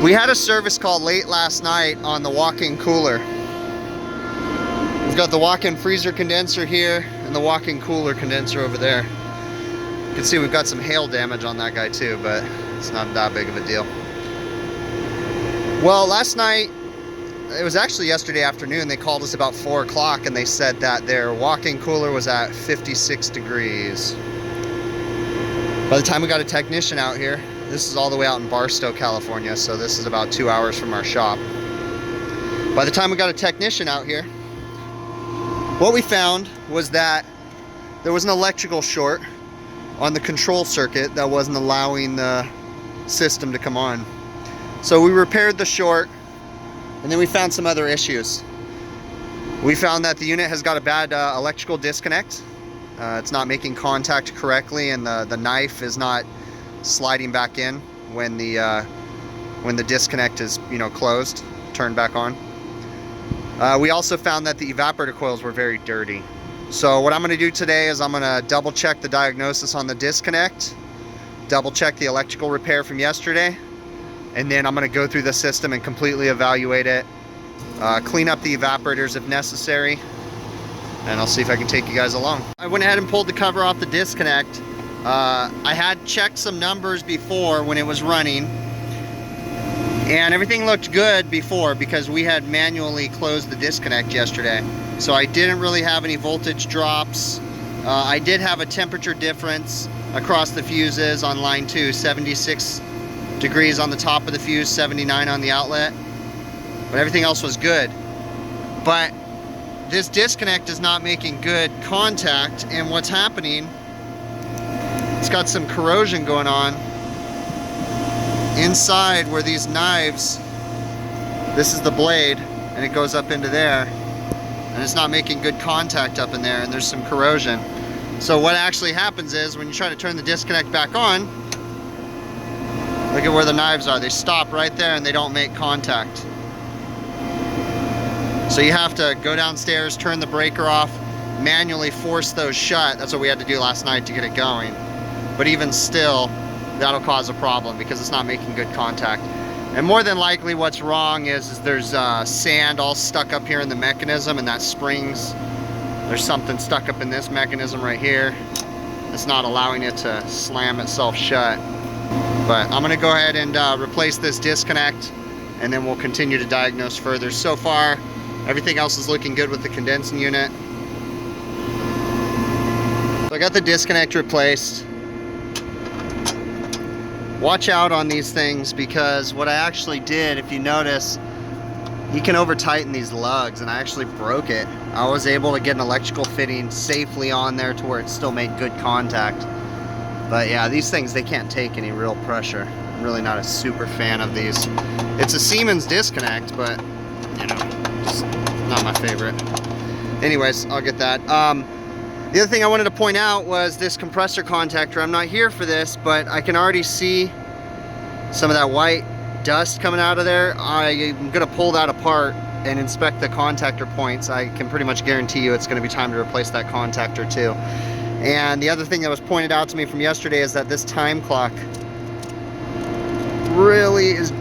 We had a service call late last night on the walk-in cooler. We've got the walk-in freezer condenser here and the walk-in cooler condenser over there. You can see we've got some hail damage on that guy too, but it's not that big of a deal. Well, last night, it was actually yesterday afternoon, they called us about 4 o'clock and they said that their walk-in cooler was at 56 degrees. By the time we got a technician out here, this is all the way out in Barstow, California, so this is about 2 hours from our shop. By the time we got a technician out here, what we found was that there was an electrical short on the control circuit that wasn't allowing the system to come on. So we repaired the short, and then we found some other issues. We found that the unit has got a bad electrical disconnect. It's not making contact correctly, and the knife is not sliding back in when the disconnect is, closed, turned back on. We also found that the evaporator coils were very dirty. So what I'm going to do today is I'm going to double check the diagnosis on the disconnect, double check the electrical repair from yesterday, and then I'm going to go through the system and completely evaluate it, clean up the evaporators if necessary, and I'll see if I can take you guys along. I went ahead and pulled the cover off the disconnect. I had checked some numbers before when it was running, and everything looked good before because we had manually closed the disconnect yesterday. So I didn't really have any voltage drops. I did have a temperature difference across the fuses on line 2, 76 degrees on the top of the fuse, 79 on the outlet, but everything else was good. But this disconnect is not making good contact, and what's happening, it's got some corrosion going on inside where these knives, this is the blade, and it goes up into there, and it's not making good contact up in there, and there's some corrosion. So what actually happens is when you try to turn the disconnect back on, look at where the knives are. They stop right there and they don't make contact. So you have to go downstairs, turn the breaker off, manually force those shut. That's what we had to do last night to get it going. But even still, that'll cause a problem because it's not making good contact. And more than likely what's wrong is there's sand all stuck up here in the mechanism, and that springs. There's something stuck up in this mechanism right here. It's not allowing it to slam itself shut. But I'm gonna go ahead and replace this disconnect, and then we'll continue to diagnose further. So far, everything else is looking good with the condensing unit. So I got the disconnect replaced. Watch out on these things, because what I actually did, if you notice, you can over tighten these lugs, and I actually broke it. I was able to get an electrical fitting safely on there to where it still made good contact. But yeah, these things, they can't take any real pressure. I'm really not a super fan of these. It's a Siemens disconnect, but just not my favorite. Anyways, I'll get that. The other thing I wanted to point out was this compressor contactor. I'm not here for this, but I can already see some of that white dust coming out of there. I'm gonna pull that apart and inspect the contactor points. I can pretty much guarantee you it's gonna be time to replace that contactor too. And the other thing that was pointed out to me from yesterday is that this time clock really is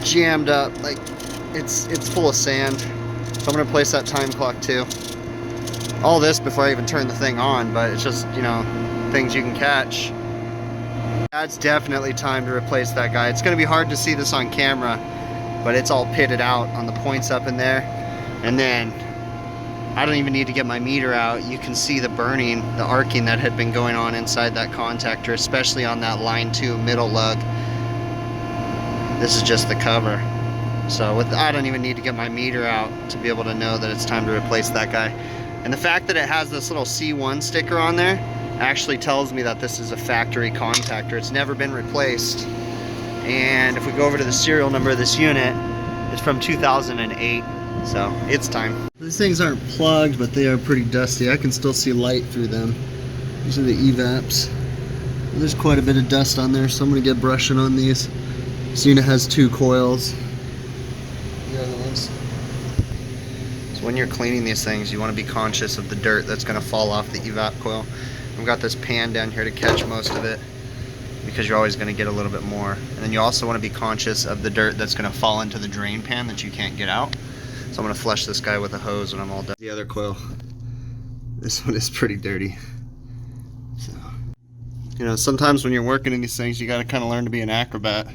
jammed up. Like it's full of sand. So I'm gonna replace that time clock too. All this before I even turn the thing on, but it's just, things you can catch. That's definitely time to replace that guy. It's gonna be hard to see this on camera, but it's all pitted out on the points up in there. And then I don't even need to get my meter out. You can see the burning, the arcing that had been going on inside that contactor, especially on that line 2 middle lug. This is just the cover. So I don't even need to get my meter out to be able to know that it's time to replace that guy. And the fact that it has this little C1 sticker on there actually tells me that this is a factory contactor. It's never been replaced. And if we go over to the serial number of this unit, it's from 2008. So it's time. These things aren't plugged, but they are pretty dusty. I can still see light through them. These are the evaps. There's quite a bit of dust on there, so I'm gonna get brushing on these. This unit has 2 coils. The other ones. So when you're cleaning these things, you want to be conscious of the dirt that's going to fall off the evap coil. I've got this pan down here to catch most of it. because you're always going to get a little bit more. And then you also want to be conscious of the dirt that's going to fall into the drain pan that you can't get out. So I'm going to flush this guy with a hose when I'm all done. The other coil, this one is pretty dirty. So, you know, sometimes when you're working in these things, you got to kind of learn to be an acrobat.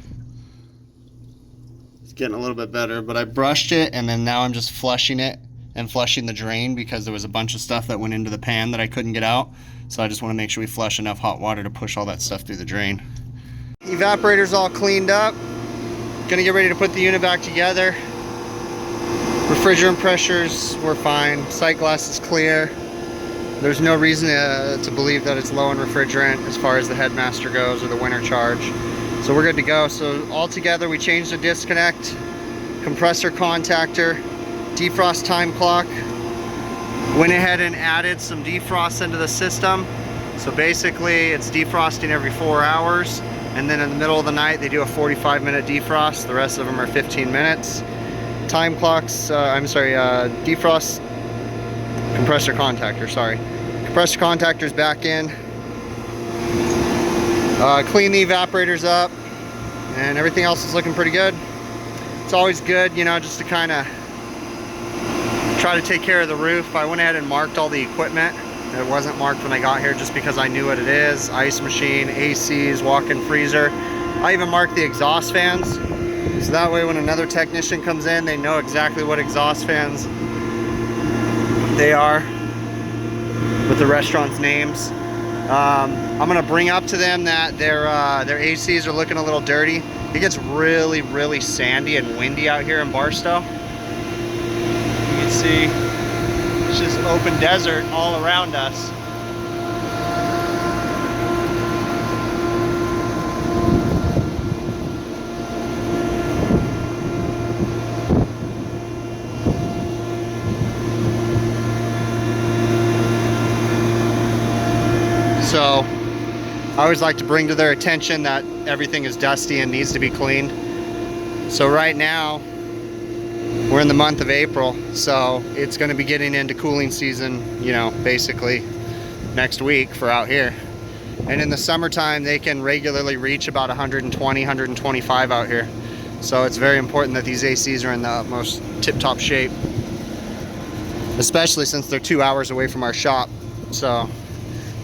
It's getting a little bit better, but I brushed it, and then now I'm just flushing it and flushing the drain because there was a bunch of stuff that went into the pan that I couldn't get out. So I just want to make sure we flush enough hot water to push all that stuff through the drain. Evaporator's all cleaned up. Gonna get ready to put the unit back together. Refrigerant pressures were fine. Sight glass is clear. There's no reason to believe that it's low in refrigerant as far as the headmaster goes or the winter charge. So we're good to go. So all together we changed the disconnect, compressor contactor, defrost time clock. Went ahead and added some defrost into the system. So basically it's defrosting every 4 hours, and then in the middle of the night they do a 45-minute defrost. The rest of them are 15 minutes. Time clocks, defrost, compressor contactor, sorry. Compressor contactor's back in. Clean the evaporators up, and everything else is looking pretty good. It's always good, you know, just to kind of try to take care of the roof. I went ahead and marked all the equipment. It wasn't marked when I got here just because I knew what it is. Ice machine, ACs, walk-in freezer. I even marked the exhaust fans. So that way when another technician comes in, they know exactly what exhaust fans they are with the restaurant's names. I'm gonna bring up to them that their ACs are looking a little dirty. It gets really, really sandy and windy out here in Barstow. You can see it's just open desert all around us. So I always like to bring to their attention that everything is dusty and needs to be cleaned. So right now we're in the month of April, so it's going to be getting into cooling season, you know, basically next week for out here. And in the summertime they can regularly reach about 120, 125 out here. So it's very important that these ACs are in the utmost tip-top shape, especially since they're 2 hours away from our shop. So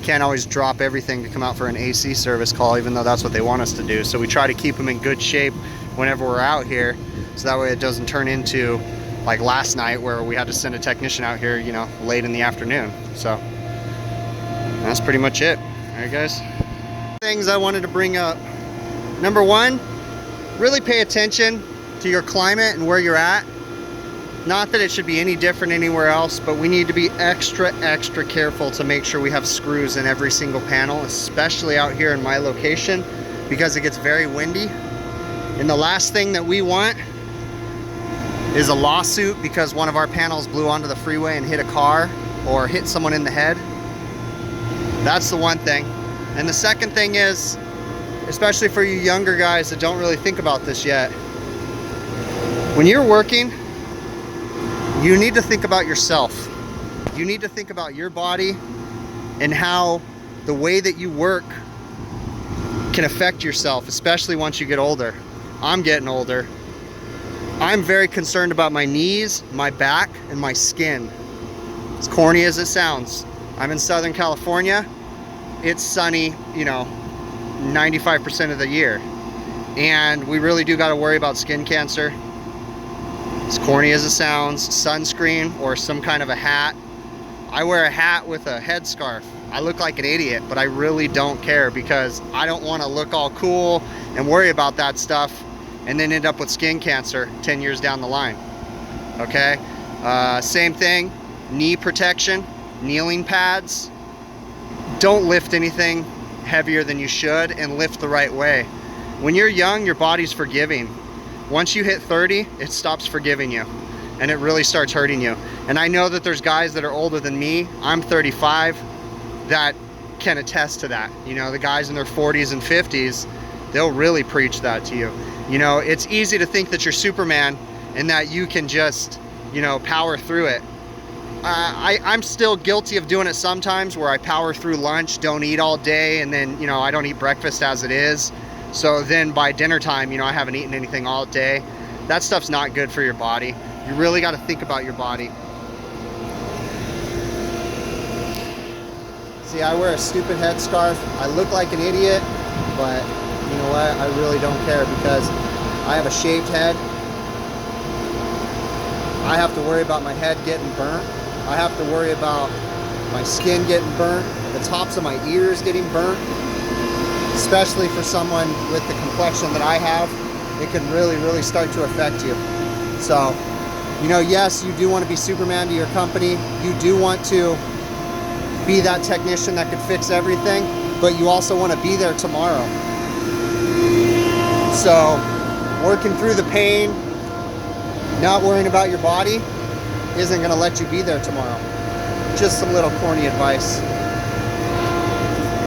can't always drop everything to come out for an AC service call, even though that's what they want us to do. So we try to keep them in good shape whenever we're out here, so that way it doesn't turn into like last night where we had to send a technician out here, you know, late in the afternoon. So that's pretty much it. All right, guys. Things I wanted to bring up. Number one, really pay attention to your climate and where you're at. Not that it should be any different anywhere else, but we need to be extra careful to make sure we have screws in every single panel, especially out here in my location, because it gets very windy. And the last thing that we want is a lawsuit because one of our panels blew onto the freeway and hit a car or hit someone in the head. That's the one thing. And the second thing is, especially for you younger guys that don't really think about this yet, when you're working, you need to think about yourself. You need to think about your body and how the way that you work can affect yourself, especially once you get older. I'm getting older. I'm very concerned about my knees, my back, and my skin. As corny as it sounds, I'm in Southern California. It's sunny, you know, 95% of the year. And we really do got to worry about skin cancer. As corny as it sounds, sunscreen or some kind of a hat. I wear a hat with a headscarf. I look like an idiot, but I really don't care because I don't want to look all cool and worry about that stuff and then end up with skin cancer 10 years down the line. Okay? Same thing, knee protection, kneeling pads. Don't lift anything heavier than you should and lift the right way. When you're young, your body's forgiving. Once you hit 30, it stops forgiving you and it really starts hurting you. And I know that there's guys that are older than me, I'm 35, that can attest to that. You know, the guys in their 40s and 50s, they'll really preach that to you. You know, it's easy to think that you're Superman and that you can just, you know, power through it. I'm still guilty of doing it sometimes, where I power through lunch, don't eat all day, and then, you know, I don't eat breakfast as it is. So then by dinner time, you know, I haven't eaten anything all day. That stuff's not good for your body. You really got to think about your body. See, I wear a stupid headscarf. I look like an idiot, but you know what? I really don't care, because I have a shaved head. I have to worry about my head getting burnt. I have to worry about my skin getting burnt, the tops of my ears getting burnt. Especially for someone with the complexion that I have, it can really, really start to affect you. So, you know, yes, you do want to be Superman to your company. You do want to be that technician that could fix everything, but you also want to be there tomorrow. So, working through the pain, not worrying about your body, isn't going to let you be there tomorrow. Just some little corny advice.